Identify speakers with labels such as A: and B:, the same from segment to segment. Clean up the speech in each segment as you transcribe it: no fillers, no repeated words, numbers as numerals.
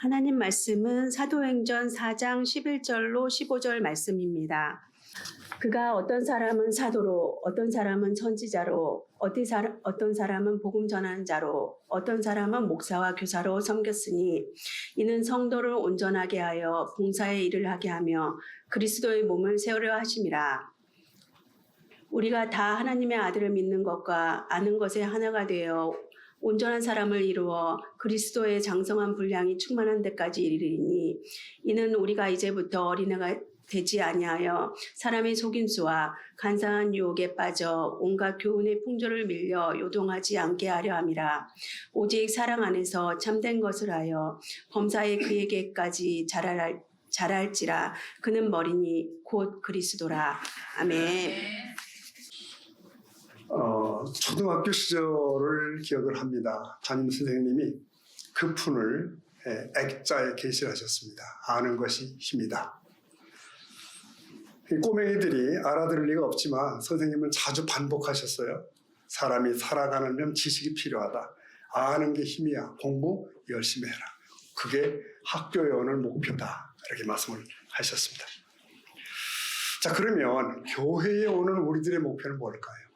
A: 하나님 말씀은 사도행전 4장 11절로 15절 말씀입니다. 그가 어떤 사람은 사도로, 어떤 사람은 선지자로, 어떤 사람은 복음 전하는 자로, 어떤 사람은 목사와 교사로 섬겼으니 이는 성도를 온전하게 하여 봉사의 일을 하게 하며 그리스도의 몸을 세우려 하심이라. 우리가 다 하나님의 아들을 믿는 것과 아는 것에 하나가 되어 온전한 사람을 이루어 그리스도의 장성한 분량이 충만한 데까지 이르리니 이는 우리가 이제부터 어린애가 되지 아니하여 사람의 속임수와 간사한 유혹에 빠져 온갖 교훈의 풍조를 밀려 요동하지 않게 하려 함이라. 오직 사랑 안에서 참된 것을 하여 범사에 그에게까지 자랄지라. 그는 머리니 곧 그리스도라. 아멘.
B: 초등학교 시절을 기억을 합니다. 담임 선생님이 급훈을 액자에 게시를 하셨습니다. 아는 것이 힘이다. 이 꼬맹이들이 알아들을 리가 없지만 선생님은 자주 반복하셨어요. 사람이 살아가려면 지식이 필요하다. 아는 게 힘이야. 공부 열심히 해라. 그게 학교에 오는 목표다. 이렇게 말씀을 하셨습니다. 자, 그러면 교회에 오는 우리들의 목표는 뭘까요?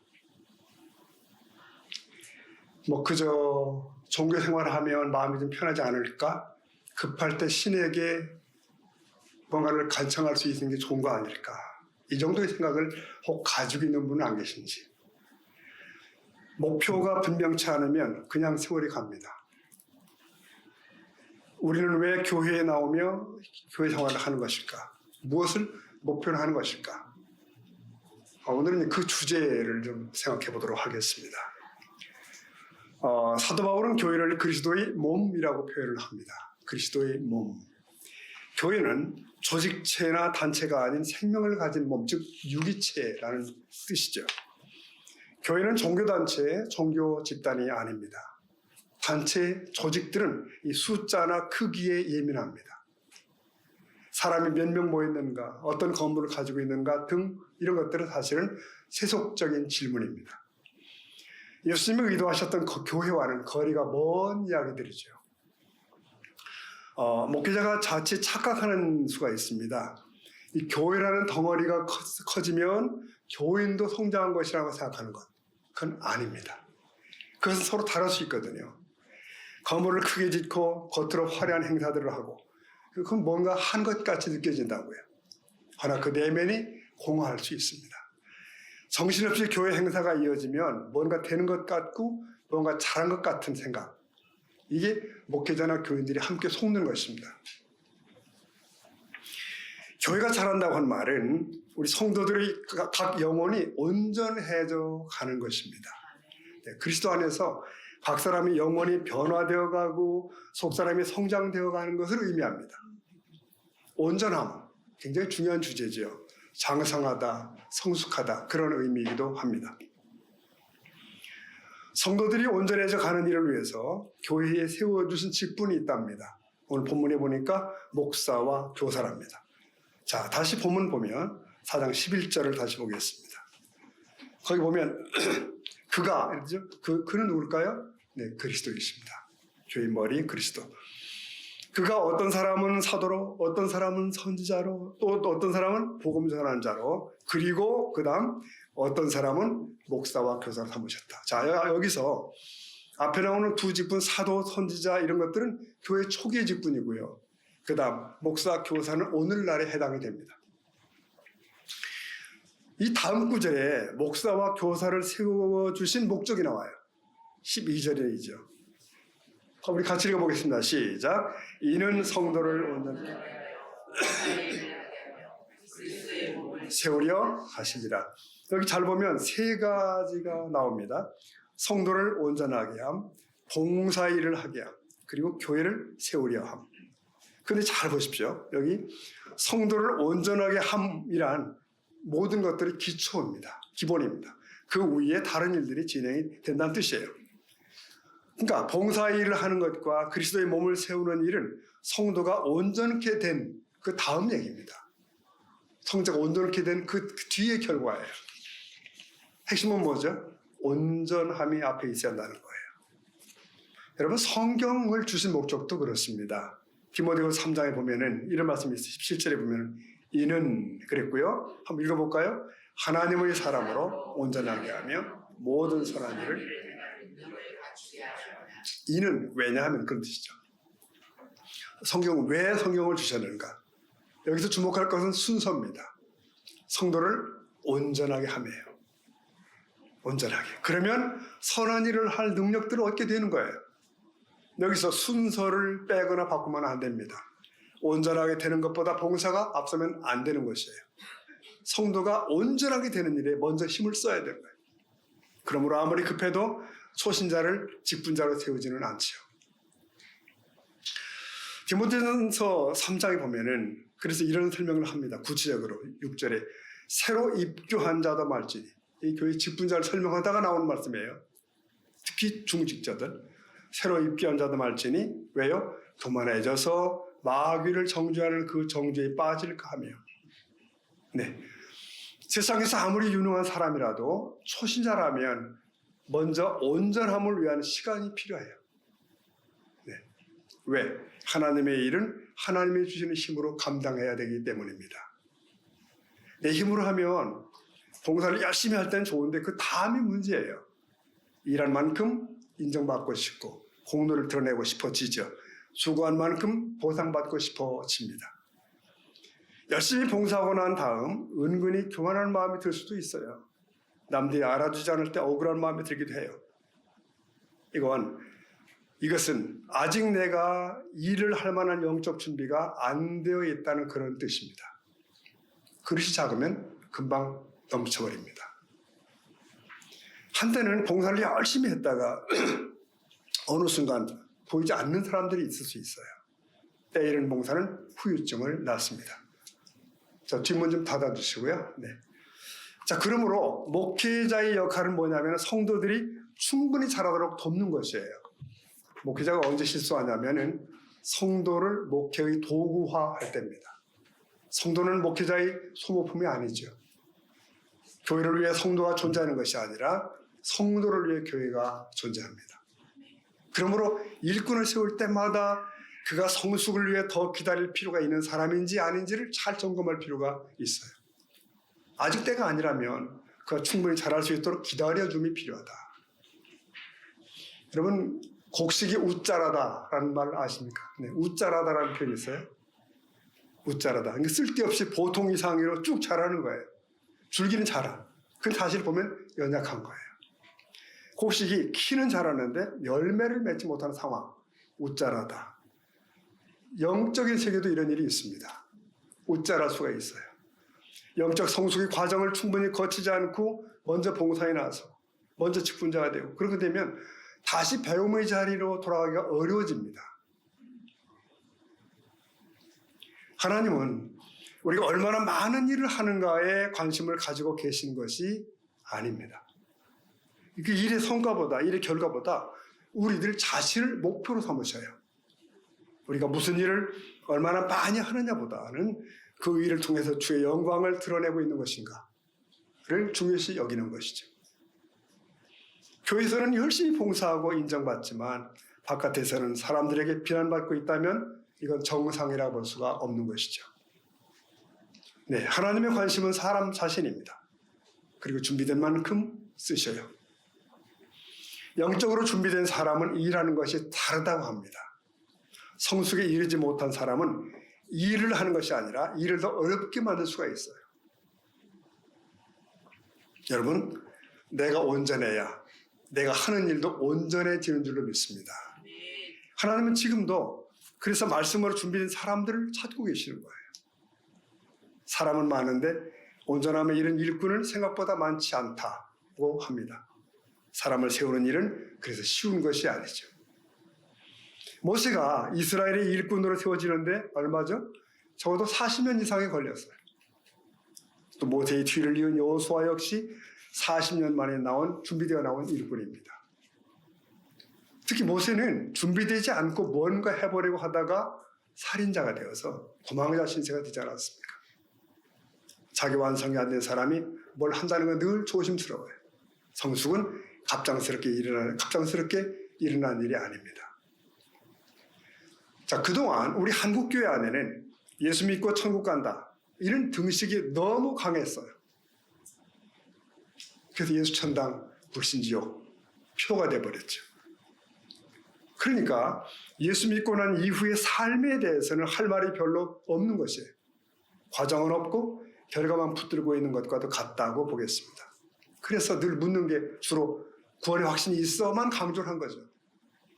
B: 그저 종교 생활하면 마음이 좀 편하지 않을까? 급할 때 신에게 뭔가를 간청할 수 있는 게 좋은 거 아닐까? 이 정도의 생각을 혹 가지고 있는 분은 안 계신지. 목표가 분명치 않으면 그냥 세월이 갑니다. 우리는 왜 교회에 나오며 교회 생활을 하는 것일까? 무엇을 목표로 하는 것일까? 오늘은 그 주제를 좀 생각해 보도록 하겠습니다. 사도 바울은 교회를 그리스도의 몸이라고 표현을 합니다. 그리스도의 몸. 교회는 조직체나 단체가 아닌 생명을 가진 몸, 즉 유기체라는 뜻이죠. 교회는 종교단체, 종교 집단이 아닙니다. 단체, 조직들은 이 숫자나 크기에 예민합니다. 사람이 몇 명 모였는가, 어떤 건물을 가지고 있는가 등 이런 것들은 사실은 세속적인 질문입니다. 예수님이 의도하셨던 교회와는 거리가 먼 이야기들이죠. 목회자가 자칫 착각하는 수가 있습니다. 이 교회라는 덩어리가 커지면 교인도 성장한 것이라고 생각하는 것. 그건 아닙니다. 그것은 서로 다를 수 있거든요. 건물을 크게 짓고 겉으로 화려한 행사들을 하고 그건 뭔가 한 것 같이 느껴진다고요. 그러나 그 내면이 공허할 수 있습니다. 정신없이 교회 행사가 이어지면 뭔가 되는 것 같고 뭔가 잘한 것 같은 생각. 이게 목회자나 교인들이 함께 속는 것입니다. 교회가 잘한다고 한 말은 우리 성도들의 각 영혼이 온전해져 가는 것입니다. 그리스도 안에서 각 사람의 영혼이 변화되어 가고 속 사람이 성장되어 가는 것을 의미합니다. 온전함, 굉장히 중요한 주제죠. 장성하다, 성숙하다 그런 의미이기도 합니다. 성도들이 온전해져 가는 일을 위해서 교회에 세워주신 직분이 있답니다. 오늘 본문에 보니까 목사와 교사랍니다. 자, 다시 본문 보면 4장 11절을 다시 보겠습니다. 거기 보면 그가, 그는 누굴까요? 네, 그리스도이십니다. 교회의 머리 그리스도. 그가 어떤 사람은 사도로, 어떤 사람은 선지자로, 또 어떤 사람은 복음 전하는 자로, 그리고 그 다음 어떤 사람은 목사와 교사를 삼으셨다. 자, 여기서 앞에 나오는 두 직분, 사도, 선지자 이런 것들은 교회 초기의 직분이고요. 그 다음 목사, 교사는 오늘날에 해당이 됩니다. 이 다음 구절에 목사와 교사를 세워주신 목적이 나와요. 12절이죠. 우리 같이 읽어보겠습니다. 시작. 이는 성도를 온전히 세우려 하시니라. 여기 잘 보면 세 가지가 나옵니다. 성도를 온전하게 함, 봉사일을 하게 함, 그리고 교회를 세우려 함. 그런데 잘 보십시오. 여기 성도를 온전하게 함이란 모든 것들이 기초입니다. 기본입니다. 그 위에 다른 일들이 진행이 된다는 뜻이에요. 그러니까 봉사일을 하는 것과 그리스도의 몸을 세우는 일은 성도가 온전케 된 그 다음 얘기입니다. 성자가 온전케 된 그 뒤의 결과예요. 핵심은 뭐죠? 온전함이 앞에 있어야 한다는 거예요. 여러분, 성경을 주신 목적도 그렇습니다. 디모데후서 3장에 보면은 이런 말씀이 있어요. 17절에 보면은 이는 그랬고요. 한번 읽어볼까요? 하나님의 사람으로 온전하게 하며 모든 선한 일을 이는 왜냐하면 그런 뜻이죠. 성경은 왜 성경을 주셨는가? 여기서 주목할 것은 순서입니다. 성도를 온전하게 하며요. 온전하게. 그러면 선한 일을 할 능력들을 얻게 되는 거예요. 여기서 순서를 빼거나 바꾸면 안 됩니다. 온전하게 되는 것보다 봉사가 앞서면 안 되는 것이에요. 성도가 온전하게 되는 일에 먼저 힘을 써야 되는 거예요. 그러므로 아무리 급해도 초신자를 직분자로 세우지는 않지요. 디모데전서 3장에 보면은 그래서 이런 설명을 합니다. 구체적으로 6절에 새로 입교한 자도 말지니 이 교회 직분자를 설명하다가 나오는 말씀이에요. 특히 중직자들 새로 입교한 자도 말지니 왜요? 교만해져서 마귀를 정죄하는 그 정죄에 빠질까 하며 네. 세상에서 아무리 유능한 사람이라도 초신자라면 먼저 온전함을 위한 시간이 필요해요. 네. 왜? 하나님의 일은 하나님이 주시는 힘으로 감당해야 되기 때문입니다. 내 힘으로 하면 봉사를 열심히 할 때는 좋은데 그 다음이 문제예요. 일한 만큼 인정받고 싶고 공로를 드러내고 싶어지죠. 수고한 만큼 보상받고 싶어집니다. 열심히 봉사하고 난 다음 은근히 교만한 마음이 들 수도 있어요. 남들이 알아주지 않을 때 억울한 마음이 들기도 해요. 이것은 아직 내가 일을 할 만한 영적 준비가 안 되어 있다는 그런 뜻입니다. 그릇이 작으면 금방 넘쳐버립니다. 한때는 봉사를 열심히 했다가 어느 순간 보이지 않는 사람들이 있을 수 있어요. 때 이른 봉사는 후유증을 낳습니다. 자, 뒷문 좀 닫아주시고요. 네. 자, 그러므로 목회자의 역할은 뭐냐면 성도들이 충분히 잘하도록 돕는 것이에요. 목회자가 언제 실수하냐면은 성도를 목회의 도구화할 때입니다. 성도는 목회자의 소모품이 아니죠. 교회를 위해 성도가 존재하는 것이 아니라 성도를 위해 교회가 존재합니다. 그러므로 일꾼을 세울 때마다 그가 성숙을 위해 더 기다릴 필요가 있는 사람인지 아닌지를 잘 점검할 필요가 있어요. 아직 때가 아니라면 그가 충분히 잘할 수 있도록 기다려줌이 필요하다. 여러분 곡식이 웃자라다라는 말 아십니까? 네, 웃자라다라는 표현이 있어요. 웃자라다. 그러니까 쓸데없이 보통 이상으로 쭉 자라는 거예요. 줄기는 자라. 그 사실 보면 연약한 거예요. 곡식이 키는 자라는데 열매를 맺지 못하는 상황. 웃자라다. 영적인 세계도 이런 일이 있습니다. 웃자랄 수가 있어요. 영적 성숙의 과정을 충분히 거치지 않고 먼저 봉사에 나서 먼저 직분자가 되고 그렇게 되면 다시 배움의 자리로 돌아가기가 어려워집니다. 하나님은 우리가 얼마나 많은 일을 하는가에 관심을 가지고 계신 것이 아닙니다. 그 일의 성과보다 일의 결과보다 우리들 자신을 목표로 삼으셔요. 우리가 무슨 일을 얼마나 많이 하느냐보다는 그 일을 통해서 주의 영광을 드러내고 있는 것인가를 중요시 여기는 것이죠. 교회에서는 열심히 봉사하고 인정받지만 바깥에서는 사람들에게 비난받고 있다면 이건 정상이라고 볼 수가 없는 것이죠. 네, 하나님의 관심은 사람 자신입니다. 그리고 준비된 만큼 쓰셔요. 영적으로 준비된 사람은 일하는 것이 다르다고 합니다. 성숙에 이르지 못한 사람은 일을 하는 것이 아니라 일을 더 어렵게 만들 수가 있어요. 여러분, 내가 온전해야 내가 하는 일도 온전해지는 줄로 믿습니다. 하나님은 지금도 그래서 말씀으로 준비된 사람들을 찾고 계시는 거예요. 사람은 많은데 온전함에 이른 일꾼은 생각보다 많지 않다고 합니다. 사람을 세우는 일은 그래서 쉬운 것이 아니죠. 모세가 이스라엘의 일꾼으로 세워지는데 얼마죠? 적어도 40년 이상이 걸렸어요. 또 모세의 뒤를 이은 여호수아 역시 40년 만에 준비되어 나온 일꾼입니다. 특히 모세는 준비되지 않고 뭔가 해보려고 하다가 살인자가 되어서 도망자 신세가 되지 않았습니까? 자기 완성이 안 된 사람이 뭘 한다는 건 늘 조심스러워요. 성숙은 갑작스럽게 일어난 일이 아닙니다. 자, 그동안 우리 한국교회 안에는 예수 믿고 천국 간다, 이런 등식이 너무 강했어요. 그래서 예수 천당 불신지옥 표가 돼버렸죠. 그러니까 예수 믿고 난 이후의 삶에 대해서는 할 말이 별로 없는 것이에요. 과정은 없고 결과만 붙들고 있는 것과도 같다고 보겠습니다. 그래서 늘 묻는 게 주로 구원의 확신이 있어만 강조를 한 거죠.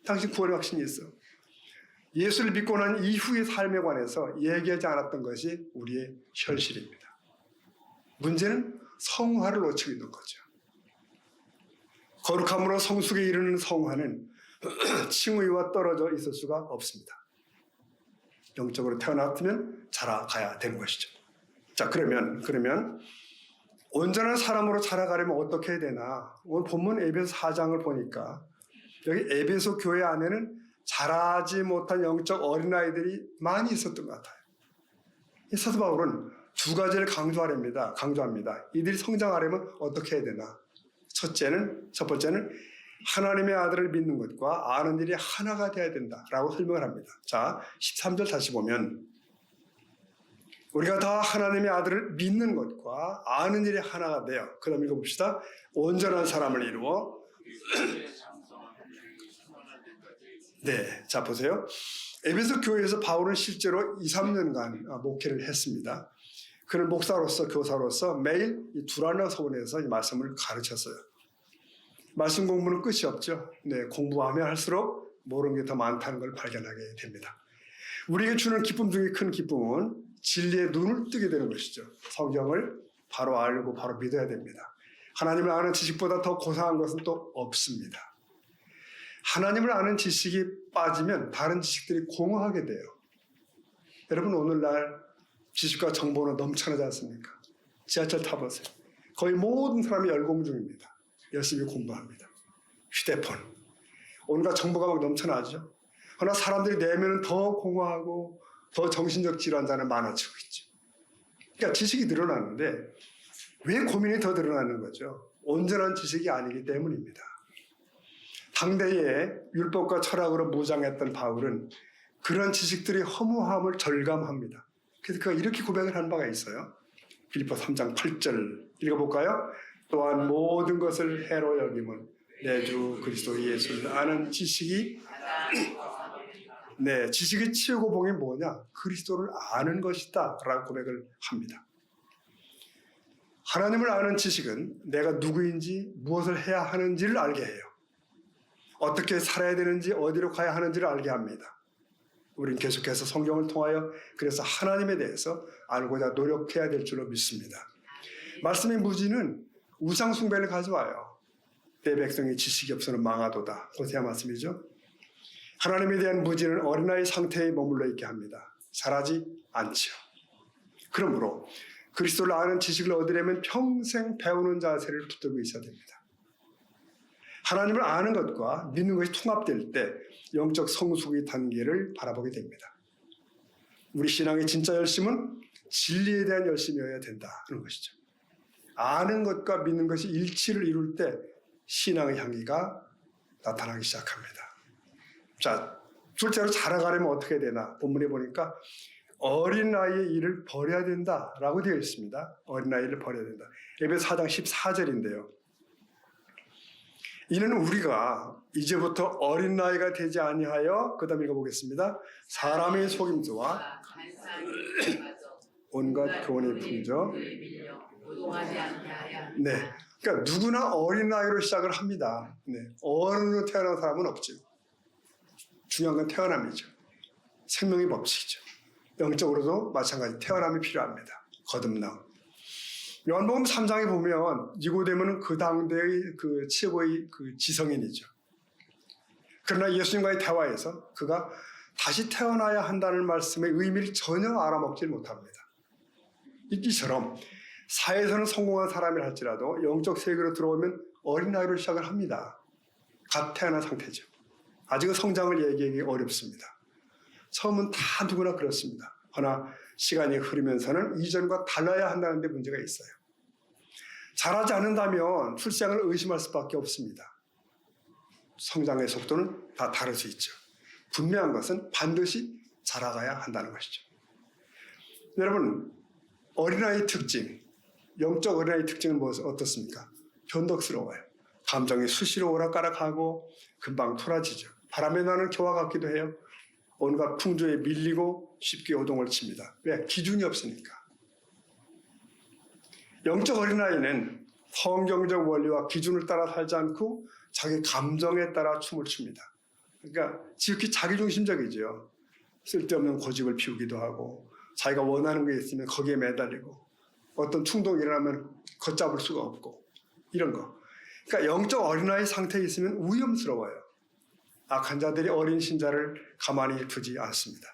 B: 당신 구원의 확신이 있어. 예수를 믿고 난 이후의 삶에 관해서 얘기하지 않았던 것이 우리의 현실입니다. 문제는 성화를 놓치고 있는 거죠. 거룩함으로 성숙에 이르는 성화는 칭의와 떨어져 있을 수가 없습니다. 영적으로 태어났으면 자라가야 되는 것이죠. 자, 그러면 온전한 사람으로 자라가려면 어떻게 해야 되나? 오늘 본문 에베소 4장을 보니까 여기 에베소 교회 안에는 자라지 못한 영적 어린아이들이 많이 있었던 것 같아요. 이 사도 바울은 두 가지를 강조합니다. 이들이 성장하려면 어떻게 해야 되나? 첫 번째는 하나님의 아들을 믿는 것과 아는 일이 하나가 되어야 된다라고 설명을 합니다. 자, 13절 다시 보면 우리가 다 하나님의 아들을 믿는 것과 아는 일이 하나가 되어, 그 다음 읽어봅시다. 온전한 사람을 이루어. 네, 자 보세요. 에베소 교회에서 바울은 실제로 2-3년간 목회를 했습니다. 그는 목사로서 교사로서 매일 이 두라노 서원에서 이 말씀을 가르쳤어요. 말씀 공부는 끝이 없죠. 네, 공부하면 할수록 모르는 게 더 많다는 걸 발견하게 됩니다. 우리에게 주는 기쁨 중에 큰 기쁨은 진리의 눈을 뜨게 되는 것이죠. 성경을 바로 알고 바로 믿어야 됩니다. 하나님을 아는 지식보다 더 고상한 것은 또 없습니다. 하나님을 아는 지식이 빠지면 다른 지식들이 공허하게 돼요. 여러분, 오늘날 지식과 정보는 넘쳐나지 않습니까? 지하철 타보세요. 거의 모든 사람이 열공중입니다. 열심히 공부합니다. 휴대폰, 온갖 정보가 막 넘쳐나죠. 그러나 사람들이 내면은 더 공허하고 더 정신적 질환자는 많아지고 있죠. 그러니까 지식이 늘어나는데 왜 고민이 더 늘어나는 거죠? 온전한 지식이 아니기 때문입니다. 당대에 율법과 철학으로 무장했던 바울은 그런 지식들이 허무함을 절감합니다. 그래서 그가 이렇게 고백을 한 바가 있어요. 빌립보 3장 8절 읽어볼까요? 또한 모든 것을 해로 여김은 내 주 그리스도 예수를 아는 지식이, 네, 지식의 최고봉이 뭐냐? 그리스도를 아는 것이다 라고 고백을 합니다. 하나님을 아는 지식은 내가 누구인지 무엇을 해야 하는지를 알게 해요. 어떻게 살아야 되는지 어디로 가야 하는지를 알게 합니다. 우린 계속해서 성경을 통하여 그래서 하나님에 대해서 알고자 노력해야 될 줄로 믿습니다. 말씀의 무지는 우상 숭배를 가져와요. 내 백성이 지식이 없어는 망하도다. 호세아 말씀이죠. 하나님에 대한 무지는 어린아이 상태에 머물러 있게 합니다. 자라지 않죠. 그러므로 그리스도를 아는 지식을 얻으려면 평생 배우는 자세를 붙들고 있어야 됩니다. 하나님을 아는 것과 믿는 것이 통합될 때 영적 성숙의 단계를 바라보게 됩니다. 우리 신앙의 진짜 열심은 진리에 대한 열심이어야 된다는 것이죠. 아는 것과 믿는 것이 일치를 이룰 때 신앙의 향기가 나타나기 시작합니다. 자, 둘째로 자라가려면 어떻게 되나? 본문에 보니까 어린아이의 일을 버려야 된다라고 되어 있습니다. 어린아이를 버려야 된다. 에베소 4장 14절인데요. 이는 우리가 이제부터 어린아이가 되지 아니하여, 그 다음 읽어보겠습니다. 사람의 속임수와 온갖 교훈의 풍조. 네, 그러니까 누구나 어린아이로 시작을 합니다. 네, 어른으로 태어난 사람은 없죠. 중요한 건 태어남이죠. 생명의 법칙이죠. 영적으로도 마찬가지 태어남이 필요합니다. 거듭남. 요한복음 3장에 보면 니고데모는 그 당대의 그 최고의 그 지성인이죠. 그러나 예수님과의 대화에서 그가 다시 태어나야 한다는 말씀의 의미를 전혀 알아먹지 못합니다. 이처럼 사회에서는 성공한 사람이라 할지라도 영적 세계로 들어오면 어린아이로 시작을 합니다. 갓 태어난 상태죠. 아직은 성장을 얘기하기 어렵습니다. 처음은 다 누구나 그렇습니다. 그러나 시간이 흐르면서는 이전과 달라야 한다는 데 문제가 있어요. 잘하지 않는다면 출생을 의심할 수밖에 없습니다. 성장의 속도는 다 다를 수 있죠. 분명한 것은 반드시 자라가야 한다는 것이죠. 여러분, 어린아이 특징, 영적 어린아이 특징은 어떻습니까? 변덕스러워요. 감정이 수시로 오락가락하고 금방 토라지죠. 바람에 나는 겨와 같기도 해요. 온갖 풍조에 밀리고 쉽게 요동을 칩니다. 왜? 기준이 없으니까. 영적 어린아이는 성경적 원리와 기준을 따라 살지 않고 자기 감정에 따라 춤을 춥니다. 그러니까 지극히 자기중심적이죠. 쓸데없는 고집을 피우기도 하고 자기가 원하는 게 있으면 거기에 매달리고 어떤 충동이 일어나면 걷잡을 수가 없고 이런 거. 그러니까 영적 어린아이 상태에 있으면 위험스러워요. 악한 자들이 어린 신자를 가만히 두지 않습니다.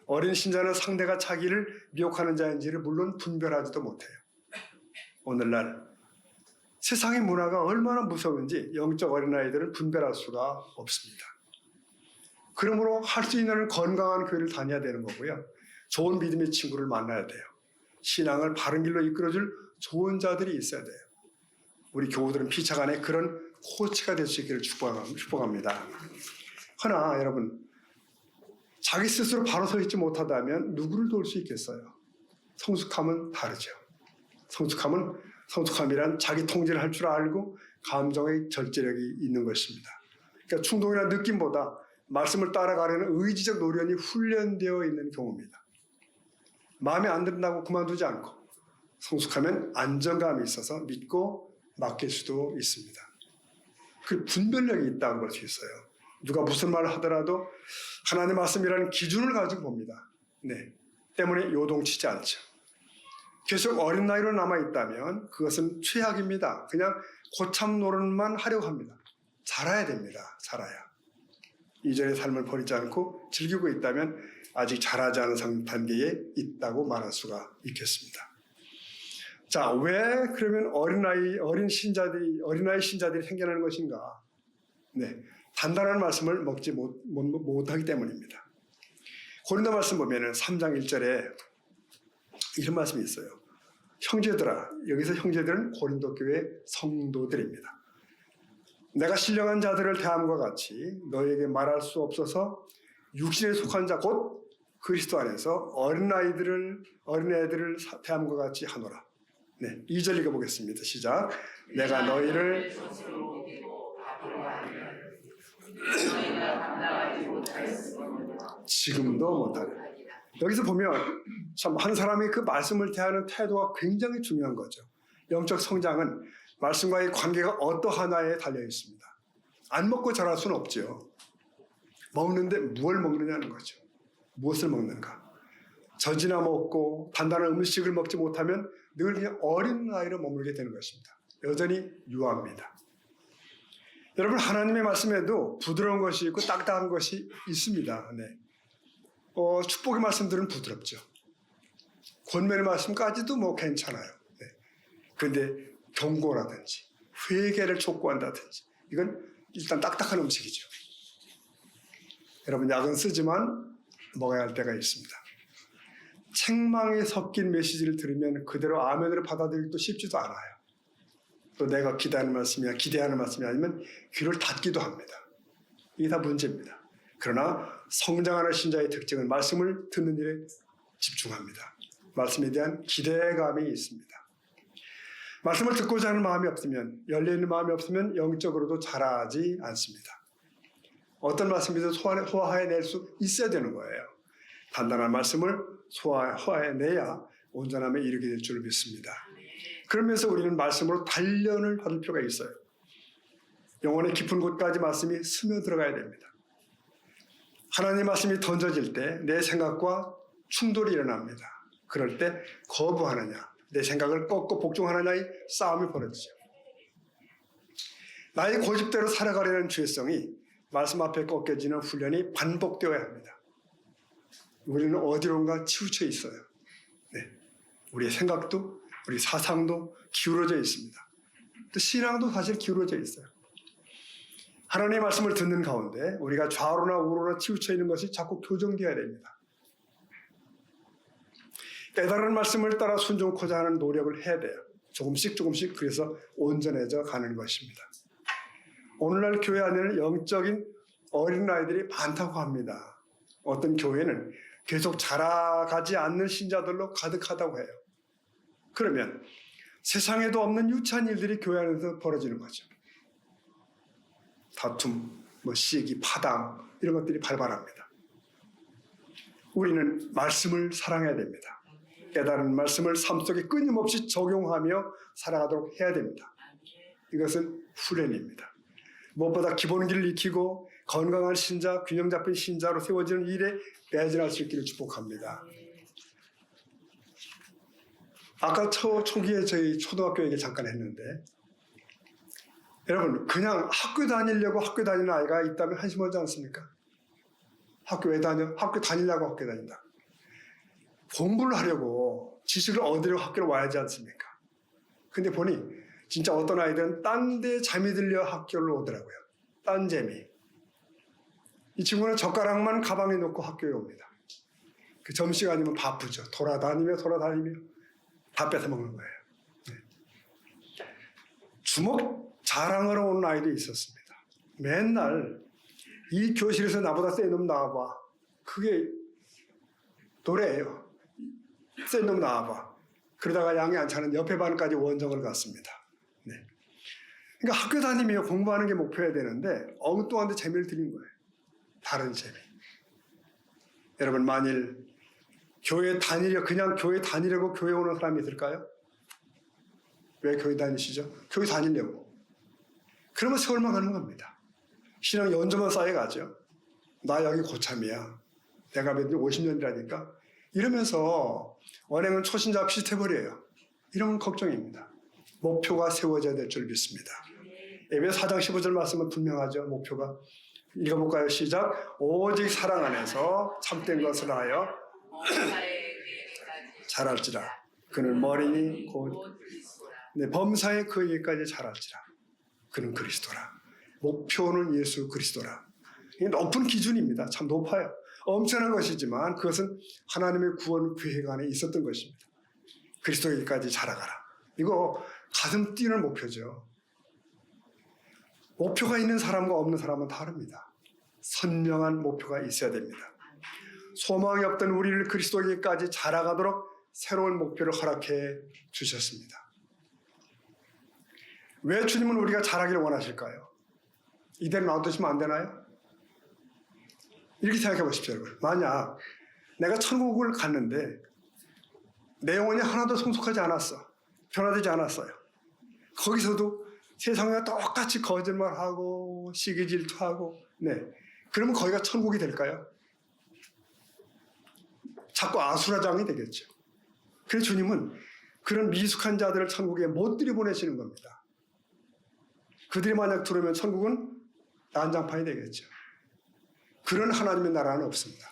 B: 어린 신자는 상대가 자기를 미혹하는 자인지를 물론 분별하지도 못해요. 오늘날 세상의 문화가 얼마나 무서운지 영적 어린아이들은 분별할 수가 없습니다. 그러므로 할 수 있는 건강한 교회를 다녀야 되는 거고요. 좋은 믿음의 친구를 만나야 돼요. 신앙을 바른 길로 이끌어줄 좋은 자들이 있어야 돼요. 우리 교우들은 피차간에 그런 코치가 될 수 있기를 축복합니다. 허나 여러분, 자기 스스로 바로 서 있지 못하다면 누구를 도울 수 있겠어요? 성숙함은 다르죠. 성숙함이란 자기 통제를 할 줄 알고 감정의 절제력이 있는 것입니다. 그러니까 충동이나 느낌보다 말씀을 따라가려는 의지적 노련이 훈련되어 있는 경우입니다. 마음에 안 든다고 그만두지 않고 성숙하면 안정감이 있어서 믿고 맡길 수도 있습니다. 그 분별력이 있다는 걸 수 있어요. 누가 무슨 말을 하더라도 하나님의 말씀이라는 기준을 가지고 봅니다. 네, 때문에 요동치지 않죠. 계속 어린 나이로 남아있다면 그것은 최악입니다. 그냥 고참 노릇만 하려고 합니다. 자라야 됩니다. 자라야. 이전의 삶을 버리지 않고 즐기고 있다면 아직 자라지 않은 단계에 있다고 말할 수가 있겠습니다. 자, 왜 그러면 어린아이 신자들이 생겨나는 것인가? 네, 단단한 말씀을 먹지 못하기 때문입니다. 고린도 말씀 보면은 3장 1절에 이런 말씀이 있어요. 형제들아, 여기서 형제들은 고린도 교회 성도들입니다. 내가 신령한 자들을 대함과 같이 너에게 말할 수 없어서 육신에 속한 자 곧 그리스도 안에서 어린애들을 대함과 같이 하노라. 네, 2절 읽어보겠습니다. 시작. 내가 너희를 지금도 못하네. 여기서 보면 참 한 사람이 그 말씀을 대하는 태도가 굉장히 중요한 거죠. 영적 성장은 말씀과의 관계가 어떠하나에 달려 있습니다. 안 먹고 자랄 수는 없죠. 먹는데 뭘 먹느냐는 거죠. 무엇을 먹는가. 젖이나 먹고 단단한 음식을 먹지 못하면 늘 그냥 어린 나이로 머물게 되는 것입니다. 여전히 유아입니다. 여러분, 하나님의 말씀에도 부드러운 것이 있고 딱딱한 것이 있습니다. 네. 축복의 말씀들은 부드럽죠. 권면의 말씀까지도 뭐 괜찮아요. 네. 그런데 경고라든지 회개를 촉구한다든지 이건 일단 딱딱한 음식이죠. 여러분, 약은 쓰지만 먹어야 할 때가 있습니다. 책망이 섞인 메시지를 들으면 그대로 아멘으로 받아들이기도 쉽지도 않아요. 또 내가 기대하는 말씀이 아니면 귀를 닫기도 합니다. 이게 다 문제입니다. 그러나 성장하는 신자의 특징은 말씀을 듣는 일에 집중합니다. 말씀에 대한 기대감이 있습니다. 말씀을 듣고자 하는 마음이 없으면, 열려있는 마음이 없으면 영적으로도 자라지 않습니다. 어떤 말씀이든 소화해낼 수 있어야 되는 거예요. 단단한 말씀을 소화해내야 온전함에 이르게 될 줄 믿습니다. 그러면서 우리는 말씀으로 단련을 받을 필요가 있어요. 영혼의 깊은 곳까지 말씀이 스며들어가야 됩니다. 하나님의 말씀이 던져질 때 내 생각과 충돌이 일어납니다. 그럴 때 거부하느냐, 내 생각을 꺾고 복종하느냐의 싸움이 벌어지죠. 나의 고집대로 살아가려는 죄성이 말씀 앞에 꺾여지는 훈련이 반복되어야 합니다. 우리는 어디론가 치우쳐 있어요. 네. 우리의 생각도, 우리 사상도 기울어져 있습니다. 또 신앙도 사실 기울어져 있어요. 하나님의 말씀을 듣는 가운데 우리가 좌로나 우로나 치우쳐 있는 것이 자꾸 교정되어야 됩니다. 깨달은 말씀을 따라 순종코자 하는 노력을 해야 돼요. 조금씩 그래서 온전해져 가는 것입니다. 오늘날 교회 안에는 영적인 어린아이들이 많다고 합니다. 어떤 교회는 계속 자라가지 않는 신자들로 가득하다고 해요. 그러면 세상에도 없는 유치한 일들이 교회 안에서 벌어지는 거죠. 다툼, 시기, 파당 이런 것들이 발발합니다. 우리는 말씀을 사랑해야 됩니다. 깨달은 말씀을 삶 속에 끊임없이 적용하며 살아가도록 해야 됩니다. 이것은 훈련입니다. 무엇보다 기본기를 익히고 건강한 신자, 균형 잡힌 신자로 세워지는 일에 매진할 수 있기를 축복합니다. 아까 초기에 저희 초등학교 얘기 잠깐 했는데, 여러분 그냥 학교 다니려고 학교 다니는 아이가 있다면 한심하지 않습니까? 학교 왜 다녀? 학교 다니려고 학교 다닌다. 공부를 하려고 지식을 얻으려고 학교를 와야지 않습니까? 근데 보니 진짜 어떤 아이들은 딴 데 잠이 들려 학교를 오더라고요. 딴 재미. 이 친구는 젓가락만 가방에 넣고 학교에 옵니다. 그 점심시간이면 바쁘죠. 돌아다니며 다 뺏어 먹는 거예요. 네. 주먹 자랑하러 오는 아이도 있었습니다. 맨날 이 교실에서 나보다 센 놈 나와봐. 그게 노래예요. 센 놈 나와봐. 그러다가 양이 안 차는 옆에 반까지 원정을 갔습니다. 네. 그러니까 학교 다니며 공부하는 게 목표여야 되는데 엉뚱한 데 재미를 들인 거예요. 다른 재미. 여러분 만일 그냥 교회 다니려고 교회 오는 사람이 있을까요? 왜 교회 다니시죠? 교회 다니려고. 그러면 세월만 가는 겁니다. 신앙 연조만 쌓여가죠. 나 여기 고참이야. 내가 몇 년, 50년이라니까. 이러면서 언행은 초신자 비슷해버려요. 이런 걱정입니다. 목표가 세워져야 될 줄 믿습니다. 에베소 4장 15절 말씀은 분명하죠. 목표가. 읽어볼까요? 시작. 오직 사랑 안에서 참된 것을 하여 잘할지라. 그는 머리니 곧 범사에 그에게까지 잘할지라. 그는 그리스도라. 목표는 예수 그리스도라. 이게 높은 기준입니다. 참 높아요. 엄청난 것이지만 그것은 하나님의 구원 계획 안에 있었던 것입니다. 그리스도에게까지 자라가라. 이거 가슴 뛰는 목표죠. 목표가 있는 사람과 없는 사람은 다릅니다. 선명한 목표가 있어야 됩니다. 소망이 없던 우리를 그리스도에게까지 자라가도록 새로운 목표를 허락해 주셨습니다. 왜 주님은 우리가 자라기를 원하실까요? 이대로 놔두시면 안 되나요? 이렇게 생각해 보십시오, 여러분. 만약 내가 천국을 갔는데 내 영혼이 하나도 성숙하지 않았어. 변화되지 않았어요. 거기서도 세상과 똑같이 거짓말하고 시기 질투하고 그러면 거기가 천국이 될까요? 자꾸 아수라장이 되겠죠. 그래서 주님은 그런 미숙한 자들을 천국에 못 들여보내시는 겁니다. 그들이 만약 들어오면 천국은 난장판이 되겠죠. 그런 하나님의 나라는 없습니다.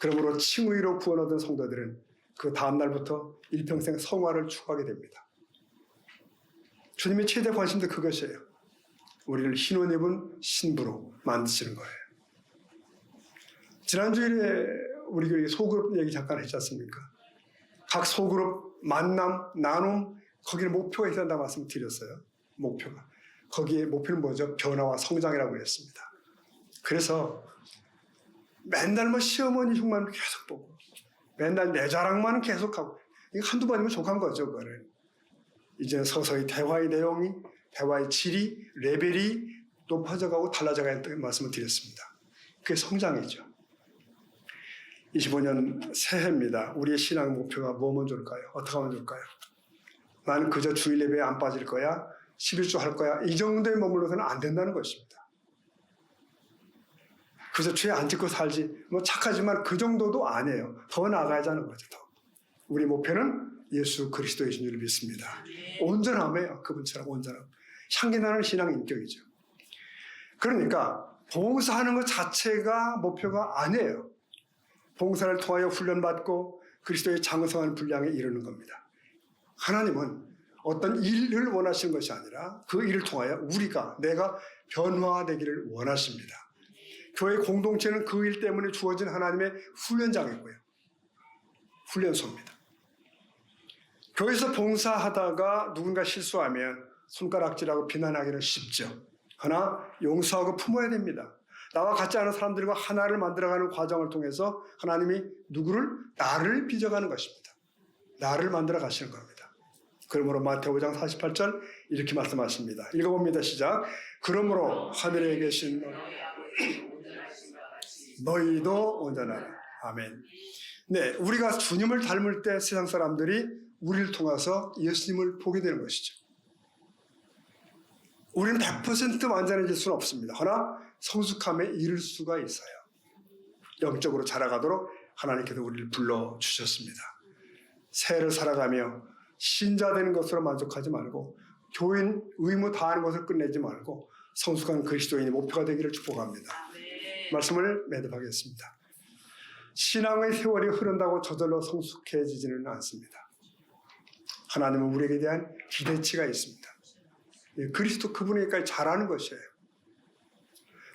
B: 그러므로 칭의로 구원 얻은 성도들은 그 다음 날부터 일평생 성화를 추구하게 됩니다. 주님의 최대 관심도 그것이에요. 우리를 흰옷 입은 신부로 만드시는 거예요. 지난주일에 우리 교회 소그룹 얘기 잠깐 했지 않습니까? 각 소그룹 만남, 나눔 거기에 목표가 있어야 한다고 말씀드렸어요. 목표가. 거기에 목표는 뭐죠? 변화와 성장이라고 했습니다. 그래서 맨날 시어머니 흉만 계속 보고 맨날 내 자랑만 계속하고 이거 한두 번이면 족한 거죠. 그거를. 이제 서서히 대화의 내용이 대화의 질이 레벨이 높아져가고 달라져가는 말씀을 드렸습니다. 그게 성장이죠. 25년 새해입니다. 우리의 신앙 목표가 뭐면 좋을까요? 어떻게 하면 좋을까요? 나는 그저 주일 예배에 안 빠질 거야. 11조 할 거야. 이 정도에 머물러서는 안 된다는 것입니다. 그저 죄 안 짓고 살지. 착하지만 그 정도도 아니에요. 더 나아가야 하는 거죠. 더. 우리 목표는 예수 그리스도이신 줄 믿습니다. 온전함이에요. 그분처럼 온전함. 향기나는 신앙 인격이죠. 그러니까 봉사하는 것 자체가 목표가 아니에요. 봉사를 통하여 훈련받고 그리스도의 장성한 분량에 이르는 겁니다. 하나님은 어떤 일을 원하시는 것이 아니라 그 일을 통하여 내가 변화되기를 원하십니다. 교회 공동체는 그 일 때문에 주어진 하나님의 훈련장이고요. 훈련소입니다. 교회에서 봉사하다가 누군가 실수하면 손가락질하고 비난하기는 쉽죠. 하나 용서하고 품어야 됩니다. 나와 같지 않은 사람들과 하나를 만들어가는 과정을 통해서 하나님이 누구를? 나를 빚어가는 것입니다. 나를 만들어 가시는 겁니다. 그러므로 마태오 5장 48절 이렇게 말씀하십니다. 읽어봅니다. 시작. 그러므로 하늘에 계신 너희도 온전하라. 아멘. 네, 우리가 주님을 닮을 때 세상 사람들이 우리를 통해서 예수님을 보게 되는 것이죠. 우리는 100% 완전해질 수는 없습니다. 그러나 성숙함에 이를 수가 있어요. 영적으로 자라가도록 하나님께서 우리를 불러주셨습니다. 새해를 살아가며 신자 되는 것으로 만족하지 말고 교인 의무 다하는 것을 끝내지 말고 성숙한 그리스도인이 목표가 되기를 축복합니다. 말씀을 매듭하겠습니다. 신앙의 세월이 흐른다고 저절로 성숙해지지는 않습니다. 하나님은 우리에게 대한 기대치가 있습니다. 그리스도 그분에게까지 잘하는 것이에요.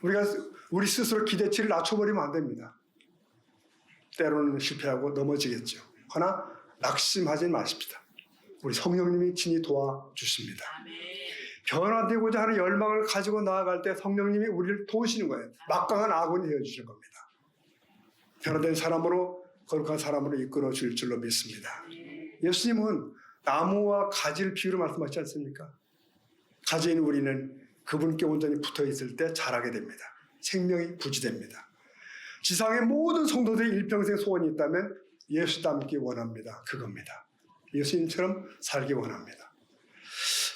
B: 우리가 우리 스스로 기대치를 낮춰버리면 안 됩니다. 때로는 실패하고 넘어지겠죠. 그러나 낙심하지 마십시다. 우리 성령님이 친히 도와주십니다. 변화되고자 하는 열망을 가지고 나아갈 때 성령님이 우리를 도우시는 거예요. 막강한 아군이 되어주시는 겁니다. 변화된 사람으로 거룩한 사람으로 이끌어 줄 줄로 믿습니다. 예수님은 나무와 가지를 비유로 말씀하시지 않습니까? 가지인 우리는 그분께 온전히 붙어 있을 때 자라게 됩니다. 생명이 부지됩니다. 지상의 모든 성도들의 일평생 소원이 있다면 예수 닮기 원합니다. 그겁니다. 예수님처럼 살기 원합니다.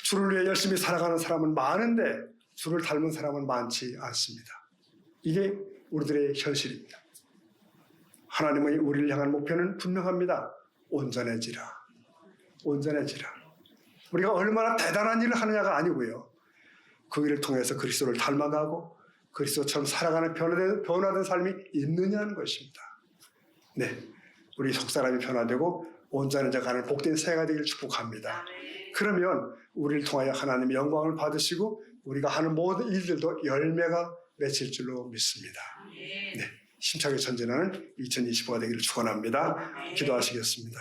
B: 주를 위해 열심히 살아가는 사람은 많은데 주를 닮은 사람은 많지 않습니다. 이게 우리들의 현실입니다. 하나님의 우리를 향한 목표는 분명합니다. 온전해지라. 온전해지라. 우리가 얼마나 대단한 일을 하느냐가 아니고요. 그 일을 통해서 그리스도를 닮아가고 그리스도처럼 살아가는 변화된 삶이 있느냐는 것입니다. 네, 우리 속사람이 변화되고 온전해져 가는 복된 새해가 되기를 축복합니다. 그러면 우리를 통하여 하나님의 영광을 받으시고 우리가 하는 모든 일들도 열매가 맺힐 줄로 믿습니다. 네, 힘차게 전진하는 2025가 되기를 축원합니다. 기도하시겠습니다.